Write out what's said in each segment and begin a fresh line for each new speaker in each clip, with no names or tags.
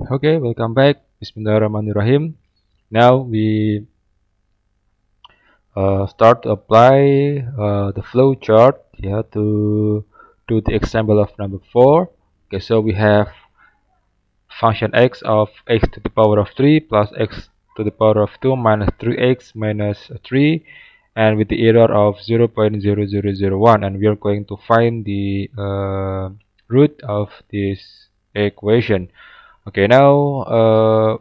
Okay, welcome back. Bismillahirrahmanirrahim. Now we start to apply the flow chart, to do the example of number 4. Okay, so we have function x of x to the power of 3 plus x to the power of 2 minus 3x minus 3, and with the error of 0.0001, and we are going to find the root of this equation. Okay, now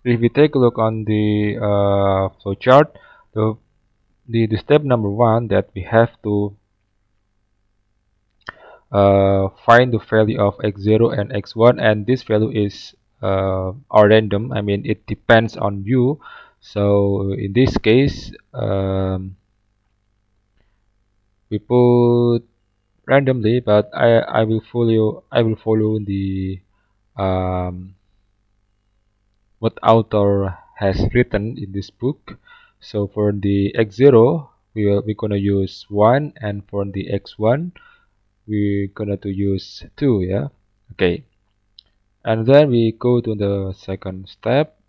if we take a look on the flow chart, the step number 1, that we have to find the value of x0 and x1, and this value is are random. I mean, it depends on you. So in this case, we put randomly, but I will follow the what author has written in this book. So for the x0, we're gonna use 1, and for the x1, we're gonna to use 2. Yeah, okay. And then we go to the second step.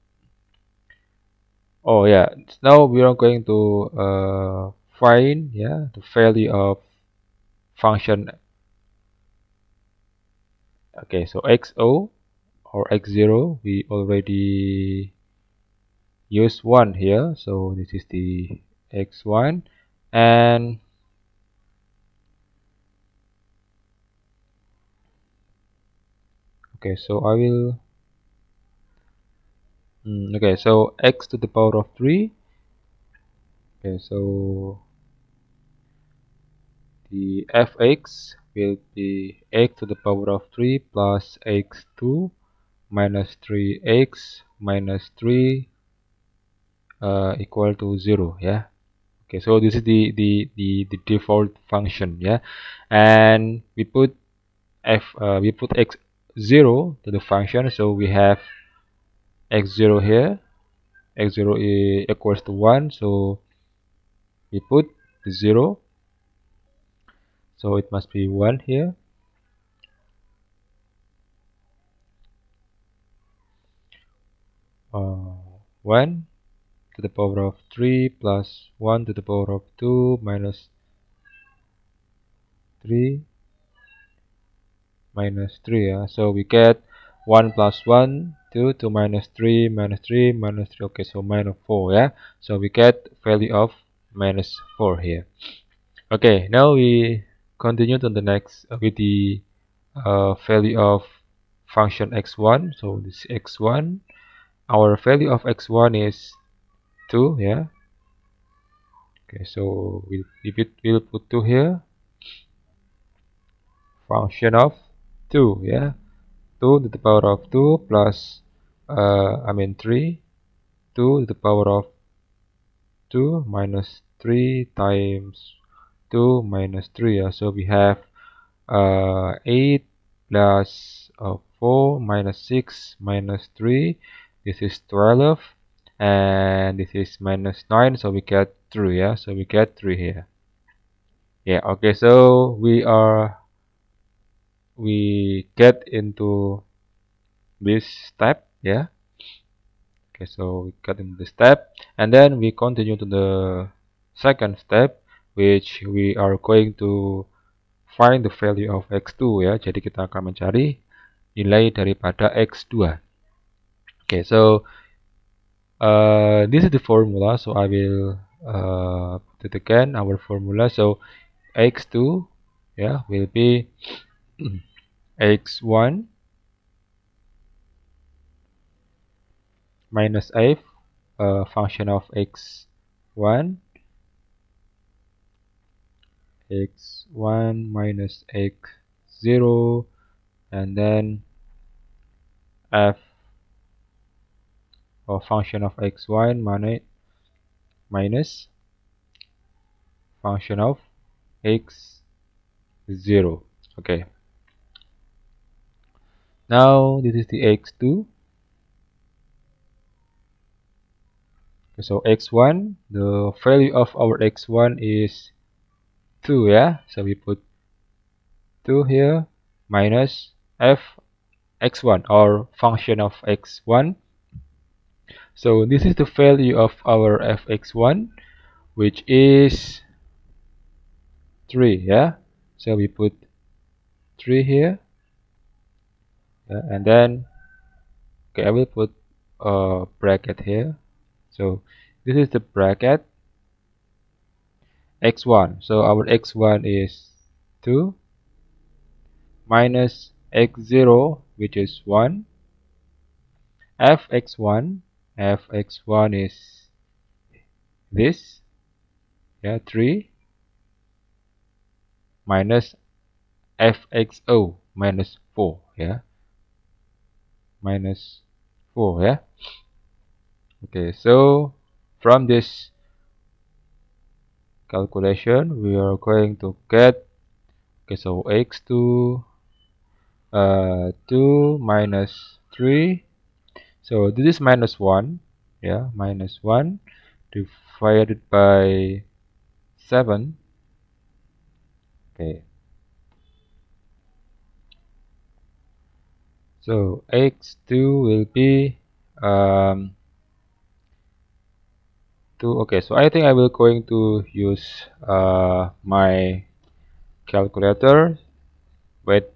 Oh yeah, now we are going to find the value of function. Okay, so xo or x0, we already use 1 here, so this is the x1. And okay, so I will okay, so x to the power of 3. Okay, so the fx will be x to the power of 3 plus x2 minus 3x minus 3 equal to 0. Yeah, okay, so this is the default function. Yeah, and we put x0 to the function, so we have x0 here. X0 equals to 1, so we put the 0, so it must be 1 here. uh, 1 to the power of 3 plus 1 to the power of 2 minus 3 minus 3. Yeah, so we get 1 plus 1 2 to minus 3 minus 3 minus 3. Okay, so minus 4. Yeah, so we get value of minus 4 here. Okay, now we continue to the next with the value of function x1. So this x1, our value of x1 is 2. Yeah, okay, so we'll put 2 here. Function of 2. Yeah, 2 to the power of 2 plus 3, 2 to the power of 2 minus 3 times 2 minus 3. Yeah, so we have 8 plus 4 minus 6 minus 3. This is 12, and this is minus 9, so we get 3. Yeah, so we get 3 here. Yeah, okay, so we get into this step. Yeah, okay, so we got into the step, and then we continue to the second step, which we are going to find the value of x2. Ya, jadi kita akan mencari nilai daripada x2. Okay, so this is the formula, so I will put it again, our formula. So x2 will be x1 minus f, function of x1 minus x0, and then f of function of x1 minus function of x0. Okay, now this is the x2. So x1, the value of our x1 is 2. Yeah, so we put 2 here minus f x1 or function of x1. So this is the value of our fx1, which is 3. Yeah, so we put 3 here, and then okay, I will put a bracket here. So this is the bracket x1. So our x1 is 2 minus x0, which is 1. fx1 is this, yeah, 3 minus fxo minus 4, yeah, minus 4, yeah. Okay, so from this calculation we are going to get, okay, so x2 2 minus 3, so this is minus 1, yeah, minus 1 divided by 7. Okay, so x2 will be 2. Okay, so I think I will going to use my calculator. Wait,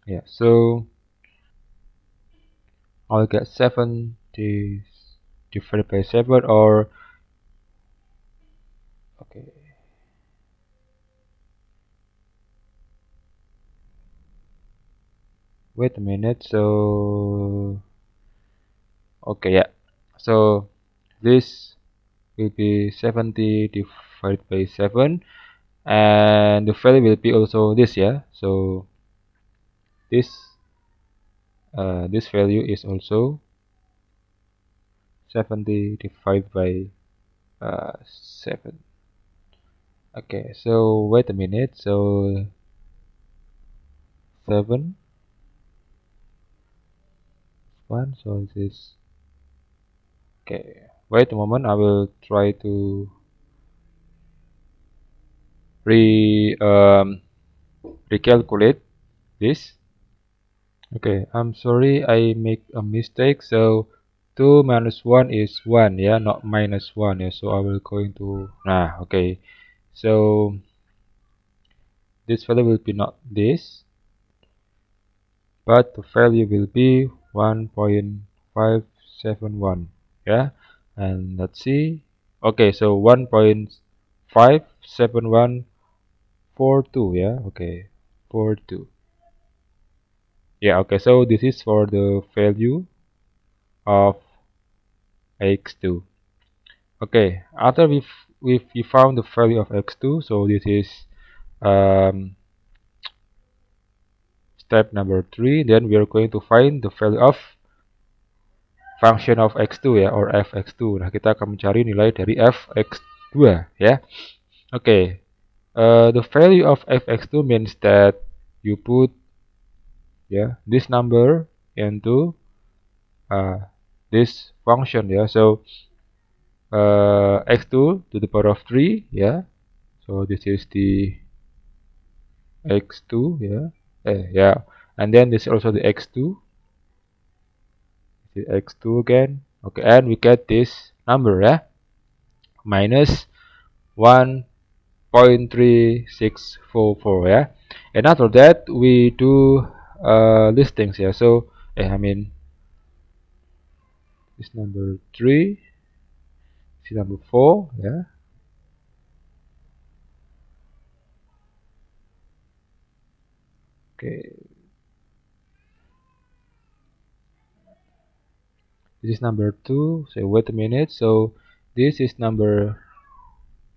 yeah, so I'll get 70 divided by 7, or okay, wait a minute. So okay, yeah, so this will be 70 divided by 7, and the value will be also this, yeah. So this value is also 70 divided by 7. Okay, so wait a minute. So 7 1, so this is okay. Wait a moment, I will try to recalculate this. Okay, I'm sorry, I make a mistake. So 2 minus 1 is 1, yeah, not minus 1, yeah. So I will going to okay, so this value will be not this, but the value will be 1.571, yeah. And let's see, okay, so 1.57142, yeah, okay, 42, yeah. Okay, so this is for the value of x2. Okay, after we found the value of x2, so this is um, step number 3. Then we are going to find the value of function of x2, ya, or fx2. Nah, kita akan mencari nilai dari fx2, ya. Okay, the value of fx2 means that you put, yeah, this number into this function, yeah. So x2 to the power of 3, yeah. So this is the x2, yeah, yeah, and then this is also the x2, the x2 again. Okay, and we get this number, yeah, minus 1.3644, yeah. And after that we do these things, yeah. So I mean this number 3, this number 4, yeah. Okay, this is number 2. So wait a minute, so this is number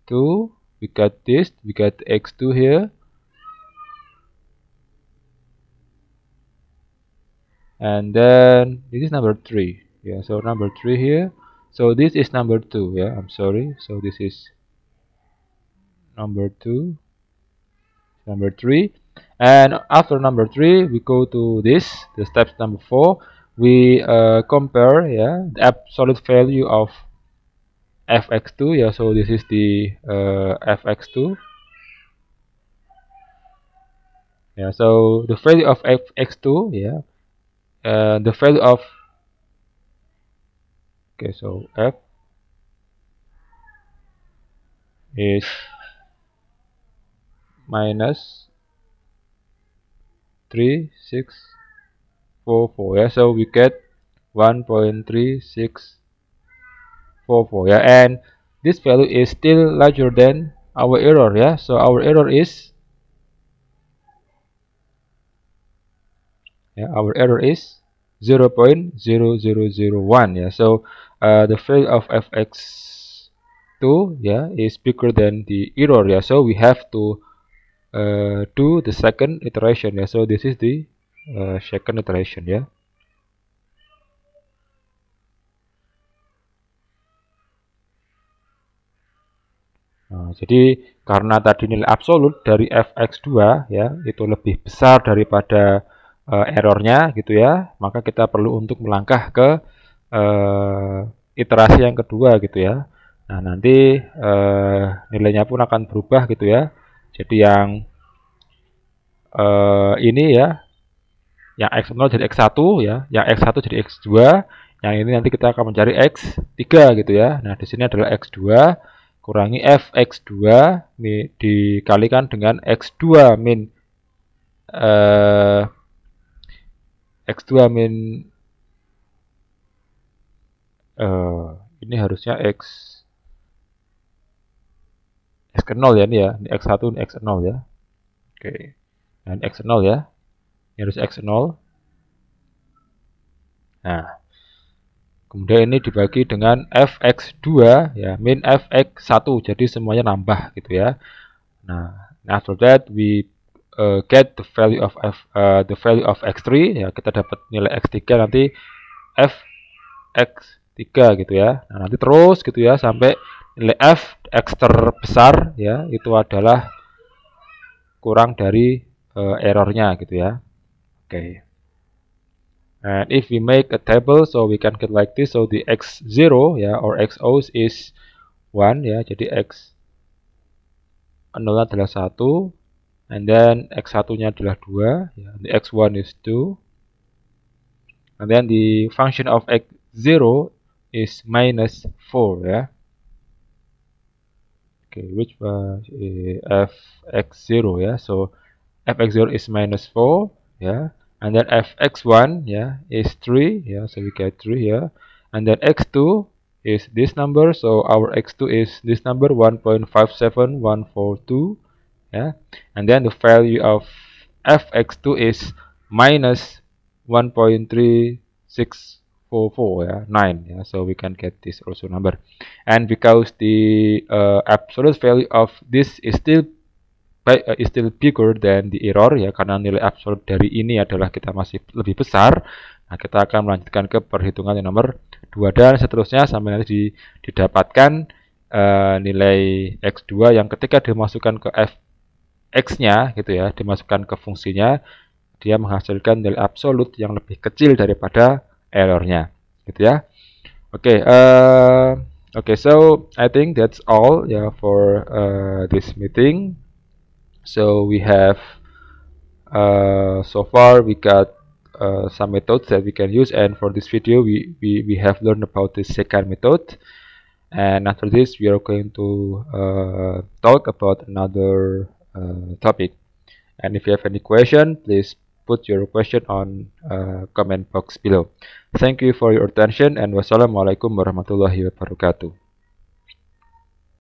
2, we got this, we got x2 here, and then this is number 3, yeah. So number 3 here, so this is number 2, yeah, I'm sorry. So this is number 2, number 3, and after number 3 we go to this, the steps number 4. We compare, yeah, the absolute value of fx2, yeah. So this is the fx2, Yeah, so the value of x2, yeah, the value of, okay, so f is minus 3644, yeah, so we get 1.3644, yeah, and this value is still larger than our error, yeah, so our error is, yeah, our error is 0.0001, yeah, so the value of fx2, yeah, is bigger than the error, yeah, so we have to do the second iteration, yeah, so this is the second iteration, ya. Nah, jadi karena tadi nilai absolut dari fx2 ya itu lebih besar daripada errornya gitu ya, maka kita perlu untuk melangkah ke iterasi yang kedua gitu ya. Nah, nanti nilainya pun akan berubah gitu ya. Jadi yang ini ya, yang x0 jadi x1 ya, yang x1 jadi x2, yang ini nanti kita akan mencari x3 gitu ya. Nah, di sini adalah x2 kurangi fx2 dikalikan dengan x2 min x2 min ini harusnya x ke 0 ya, ini ya, ini x1 ini x 0 ya. Oke. Dan x 0 ya. Ini harus x 0. Nah, kemudian ini dibagi dengan fx2 ya, min fx1, jadi semuanya nambah gitu ya. Nah, after that we get the value of x3 ya, kita dapat nilai x3 nanti fx3 gitu ya. Nah, nanti terus gitu ya sampai nilai x terbesar ya itu adalah kurang dari errornya gitu ya. Oke. And if we make a table, so we can get like this. So the x0 ya, or xo is 1 ya. Jadi x0 adalah 1, and then x1-nya adalah 2 ya. The x1 is 2. And then the function of x0 is minus 4 ya. Okay, which was fx0 ya. So fx0 is minus 4 ya. And then fx1 yeah is 3 yeah, so we get 3 here, and then x2 is this number, so our x2 is this number 1.57142 yeah, and then the value of fx2 is minus 1.3644 yeah, 9 yeah, so we can get this also number. And because the absolute value of this is still bigger than the error ya, karena nilai absolut dari ini adalah kita masih lebih besar. Nah, kita akan melanjutkan ke perhitungan yang nomor 2 dan seterusnya sampai nanti didapatkan nilai x2 yang ketika dimasukkan ke fx-nya gitu ya, dimasukkan ke fungsinya, dia menghasilkan nilai absolut yang lebih kecil daripada errornya gitu ya. Oke, so I think that's all ya for this meeting. So we have so far we got some methods that we can use, and for this video we have learned about the second method, and after this we are going to talk about another topic. And if you have any question, please put your question on comment box below. Thank you for your attention, and wassalamualaikum warahmatullahi wabarakatuh.